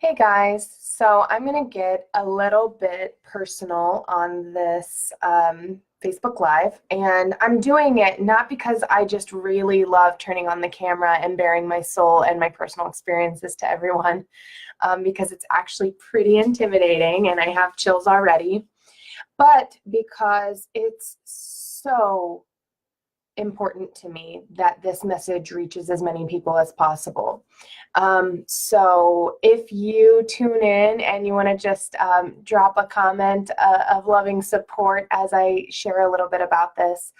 Hey guys, so I'm going to get a little bit personal on this Facebook Live, and I'm doing it not because I just really love turning on the camera and bearing my soul and my personal experiences to everyone, because it's actually pretty intimidating and I have chills already, but because it's so important to me that this message reaches as many people as possible. So if you tune in and you want to just drop a comment of loving support as I share a little bit about this,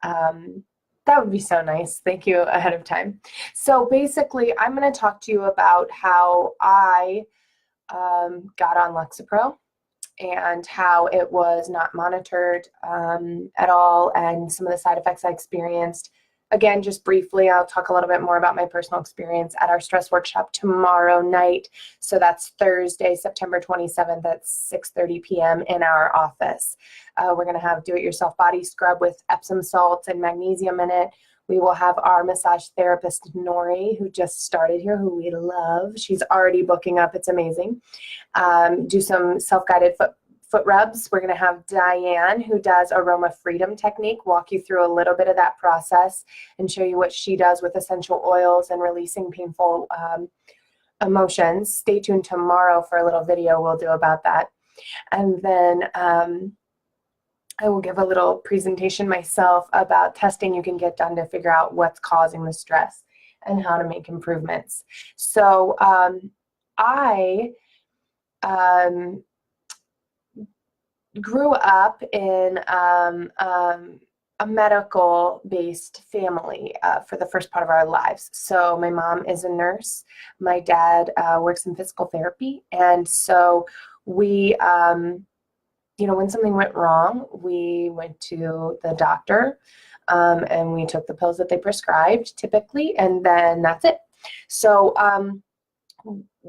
that would be so nice. Thank you ahead of time. So basically, I'm going to talk to you about how I got on LEXAPRO and how it was not monitored at all, and some of the side effects I experienced. Again, just briefly, I'll talk a little bit more about my personal experience at our stress workshop tomorrow night. So that's Thursday, September 27th at 6:30 p.m. in our office. We're going to have do-it-yourself body scrub with Epsom salts and magnesium in it. We will have our massage therapist, Nori, who just started here, who we love. She's already booking up. It's amazing. Do some self-guided foot rubs. We're going to have Diane, who does Aroma Freedom Technique, walk you through a little bit of that process and show you what she does with essential oils and releasing painful emotions. Stay tuned tomorrow for a little video we'll do about that. And then I will give a little presentation myself about testing you can get done to figure out what's causing the stress and how to make improvements. So I grew up in a medical-based family for the first part of our lives. So my mom is a nurse. My dad works in physical therapy. And so we, when something went wrong, we went to the doctor and we took the pills that they prescribed typically, and then that's it. So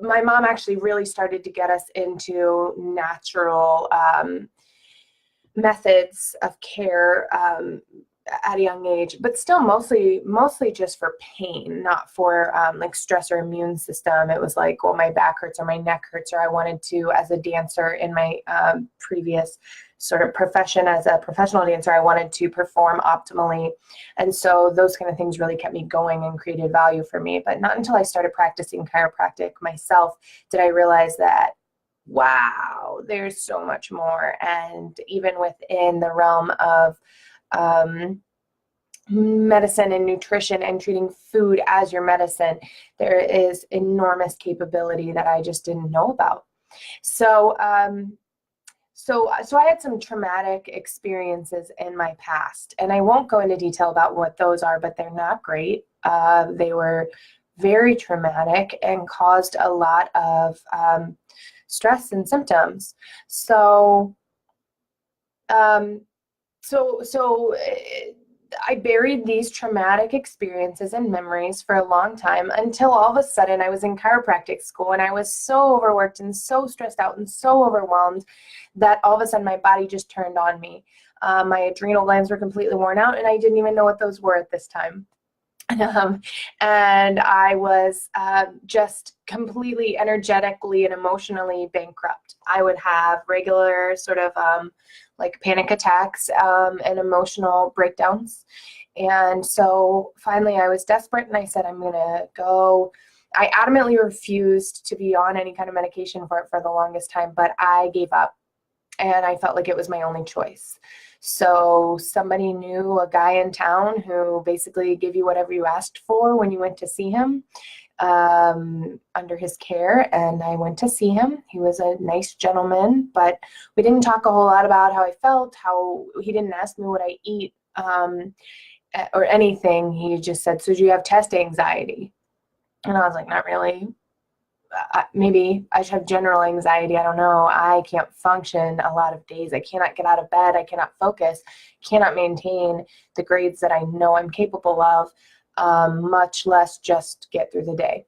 my mom actually really started to get us into natural methods of care at a young age, but still mostly just for pain, not for like stress or immune system. It was like, well, my back hurts or my neck hurts, or I wanted to, as a dancer in my previous sort of profession as a professional dancer, I wanted to perform optimally. And so those kind of things really kept me going and created value for me. But not until I started practicing chiropractic myself did I realize that, wow, there's so much more. And even within the realm of medicine and nutrition and treating food as your medicine, there is enormous capability that I just didn't know about. So so I had some traumatic experiences in my past, and I won't go into detail about what those are, but they're not great. They were very traumatic and caused a lot of stress and symptoms. So I buried these traumatic experiences and memories for a long time until all of a sudden I was in chiropractic school and I was so overworked and so stressed out and so overwhelmed that all of a sudden my body just turned on me. My adrenal glands were completely worn out and I didn't even know what those were at this time. And I was just completely energetically and emotionally bankrupt. I would have regular sort of like panic attacks and emotional breakdowns. And so finally I was desperate and I said, I'm going to go. I adamantly refused to be on any kind of medication for it for the longest time, but I gave up and I felt like it was my only choice. So somebody knew a guy in town who basically gave you whatever you asked for when you went to see him under his care, and I went to see him. He was a nice gentleman, but we didn't talk a whole lot about how I felt, he didn't ask me what I eat or anything. He just said, so do you have test anxiety? And I was like, not really. Maybe I should have general anxiety. I don't know. I can't function a lot of days. I cannot get out of bed. I cannot focus, cannot maintain the grades that I know I'm capable of, much less just get through the day.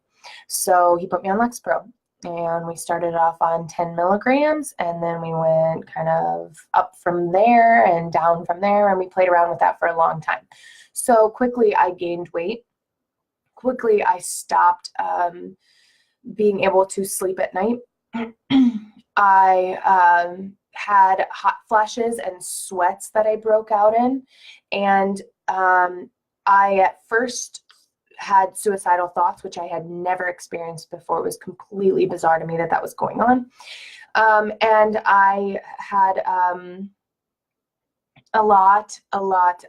So he put me on LEXAPRO and we started off on 10 milligrams and then we went kind of up from there and down from there, and we played around with that for a long time. So quickly I gained weight. Quickly I stopped being able to sleep at night. I had hot flashes and sweats that I broke out in. And I at first had suicidal thoughts, which I had never experienced before. It was completely bizarre to me that that was going on. And I had a lot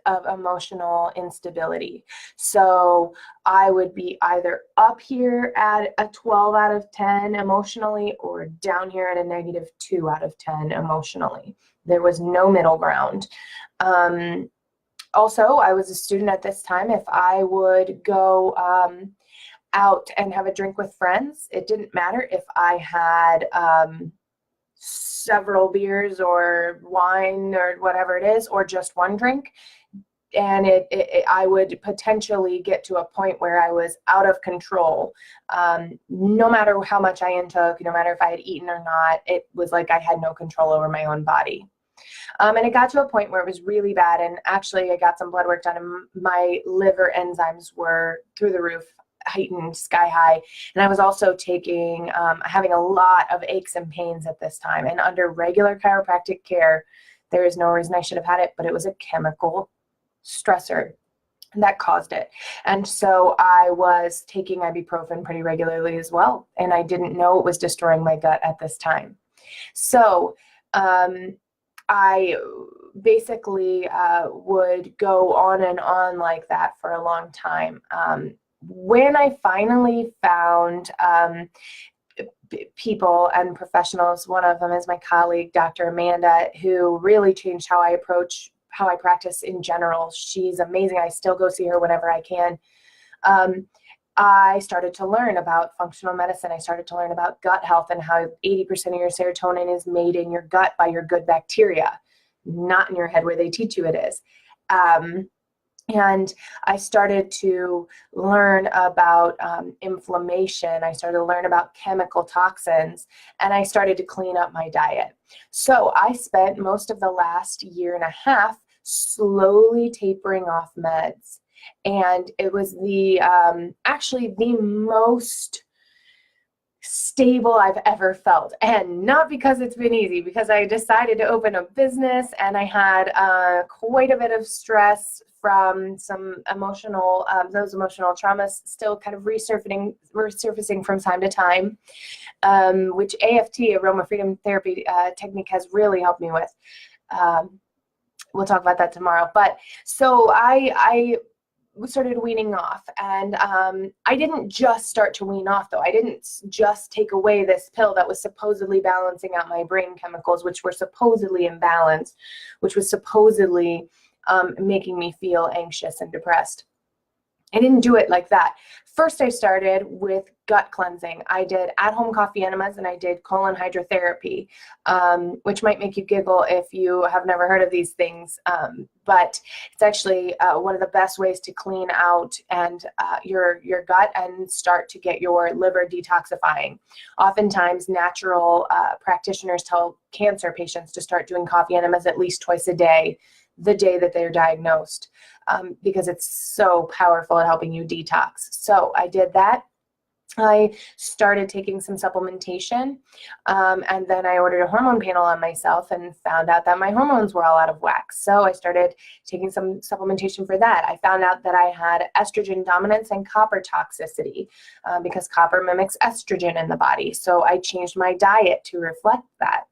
of emotional instability. So I would be either up here at a 12 out of 10 emotionally or down here at a -2 out of 10 emotionally. There was no middle ground. Also, I was a student at this time. If I would go out and have a drink with friends, it didn't matter if I had several beers or wine or whatever it is, or just one drink. And I would potentially get to a point where I was out of control. No matter how much I intook, no matter if I had eaten or not, it was like I had no control over my own body. And it got to a point where it was really bad. And actually, I got some blood work done, and my liver enzymes were through the roof, heightened, sky high. And I was also having a lot of aches and pains at this time. And under regular chiropractic care, there is no reason I should have had it, but it was a chemical stressor that caused it. And so I was taking ibuprofen pretty regularly as well. And I didn't know it was destroying my gut at this time. So, I basically would go on and on like that for a long time. When I finally found people and professionals, one of them is my colleague, Dr. Amanda, who really changed how I practice in general. She's amazing. I still go see her whenever I can. I started to learn about functional medicine. I started to learn about gut health and how 80% of your serotonin is made in your gut by your good bacteria, not in your head where they teach you it is. And I started to learn about inflammation. I started to learn about chemical toxins, and I started to clean up my diet. So I spent most of the last year and a half slowly tapering off meds. And it was actually the most stable I've ever felt. And not because it's been easy, because I decided to open a business and I had quite a bit of stress from some those emotional traumas still kind of resurfacing from time to time, which AFT, Aroma Freedom Therapy technique, has really helped me with. We'll talk about that tomorrow. But so I started weaning off, and I didn't just start to wean off, though. I didn't just take away this pill that was supposedly balancing out my brain chemicals, which were supposedly imbalanced, which was supposedly making me feel anxious and depressed. I didn't do it like that. First, I started with gut cleansing. I did at-home coffee enemas, and I did colon hydrotherapy, which might make you giggle if you have never heard of these things. But it's actually one of the best ways to clean out your gut and start to get your liver detoxifying. Oftentimes, natural practitioners tell cancer patients to start doing coffee enemas at least twice a day, the day that they're diagnosed, because it's so powerful at helping you detox. So I did that. I started taking some supplementation, and then I ordered a hormone panel on myself and found out that my hormones were all out of whack. So I started taking some supplementation for that. I found out that I had estrogen dominance and copper toxicity, because copper mimics estrogen in the body. So I changed my diet to reflect that.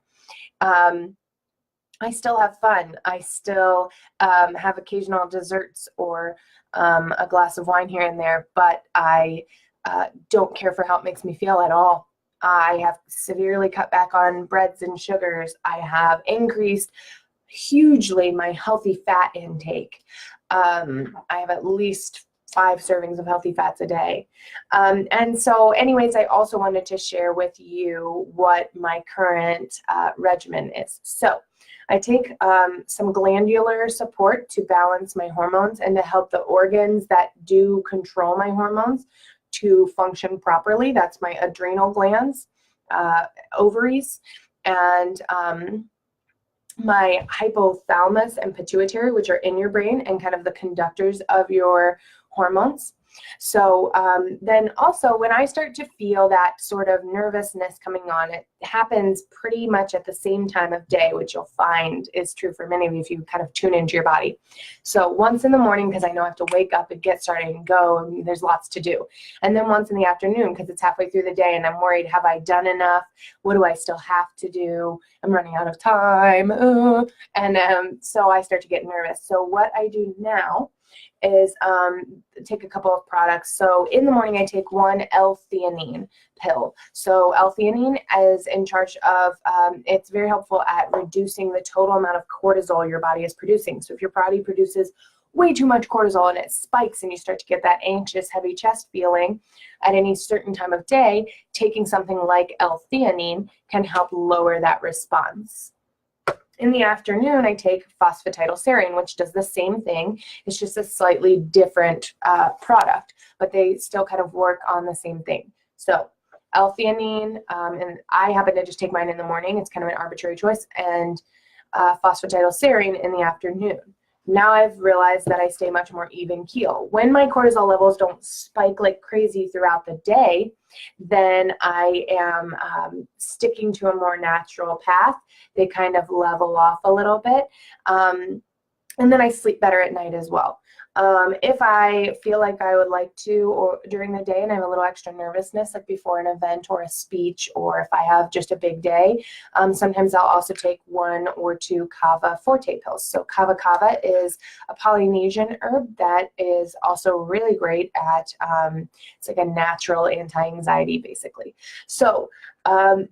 I still have fun. I still have occasional desserts or a glass of wine here and there, but I don't care for how it makes me feel at all. I have severely cut back on breads and sugars. I have increased hugely my healthy fat intake. I have at least 5 servings of healthy fats a day. And so anyways, I also wanted to share with you what my current regimen is. So I take some glandular support to balance my hormones and to help the organs that do control my hormones to function properly. That's my adrenal glands, ovaries, and my hypothalamus and pituitary, which are in your brain and kind of the conductors of your hormones. So then also when I start to feel that sort of nervousness coming on, it happens pretty much at the same time of day, which you'll find is true for many of you if you kind of tune into your body. So once in the morning, because I know I have to wake up and get started and go, and there's lots to do. And then once in the afternoon, because it's halfway through the day and I'm worried, have I done enough? What do I still have to do? I'm running out of time. So I start to get nervous. So what I do now is take a couple of products. So in the morning, I take one L-theanine pill. So L-theanine is in charge of, it's very helpful at reducing the total amount of cortisol your body is producing. So if your body produces way too much cortisol and it spikes and you start to get that anxious, heavy chest feeling at any certain time of day, taking something like L-theanine can help lower that response. In the afternoon, I take phosphatidylserine, which does the same thing. It's just a slightly different product, but they still kind of work on the same thing. So L-theanine, and I happen to just take mine in the morning. It's kind of an arbitrary choice, and phosphatidylserine in the afternoon. Now I've realized that I stay much more even keel. When my cortisol levels don't spike like crazy throughout the day, then I am sticking to a more natural path. They kind of level off a little bit. And then I sleep better at night as well. If I feel like I would like to, or during the day and I have a little extra nervousness, like before an event or a speech, or if I have just a big day, sometimes I'll also take 1 or 2 Kava Forte pills. So Kava Kava is a Polynesian herb that is also really great at, it's like a natural anti-anxiety basically. So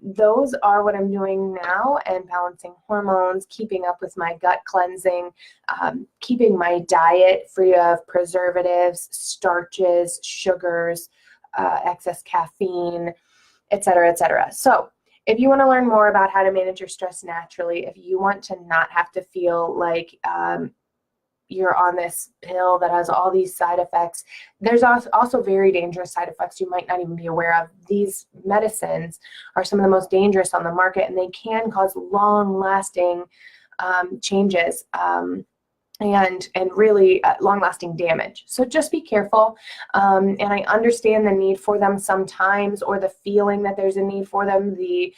those are what I'm doing now, and balancing hormones, keeping up with my gut cleansing, keeping my diet free of preservatives, starches, sugars, excess caffeine, etc., etc. So if you want to learn more about how to manage your stress naturally, if you want to not have to feel like you're on this pill that has all these side effects. There's also very dangerous side effects you might not even be aware of. These medicines are some of the most dangerous on the market, and they can cause long-lasting changes and really long-lasting damage. So just be careful. And I understand the need for them sometimes, or the feeling that there's a need for them, the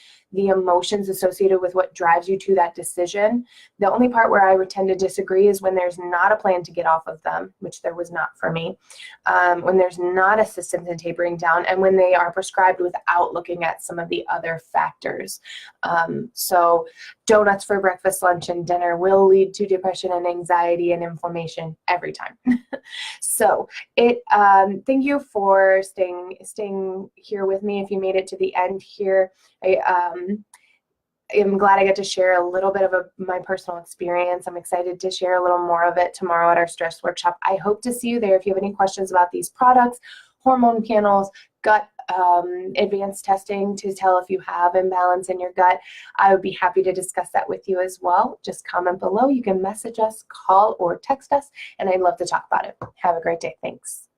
emotions associated with what drives you to that decision. The only part where I would tend to disagree is when there's not a plan to get off of them, which there was not for me, when there's not assistance in tapering down, and when they are prescribed without looking at some of the other factors. So donuts for breakfast, lunch, and dinner will lead to depression and anxiety and inflammation every time. So thank you for staying here with me. If you made it to the end here, I'm glad I get to share a little bit of my personal experience. I'm excited to share a little more of it tomorrow at our stress workshop. I hope to see you there. If you have any questions about these products, hormone panels, gut advanced testing to tell if you have imbalance in your gut, I would be happy to discuss that with you as well. Just comment below. You can message us, call, or text us, and I'd love to talk about it. Have a great day. Thanks.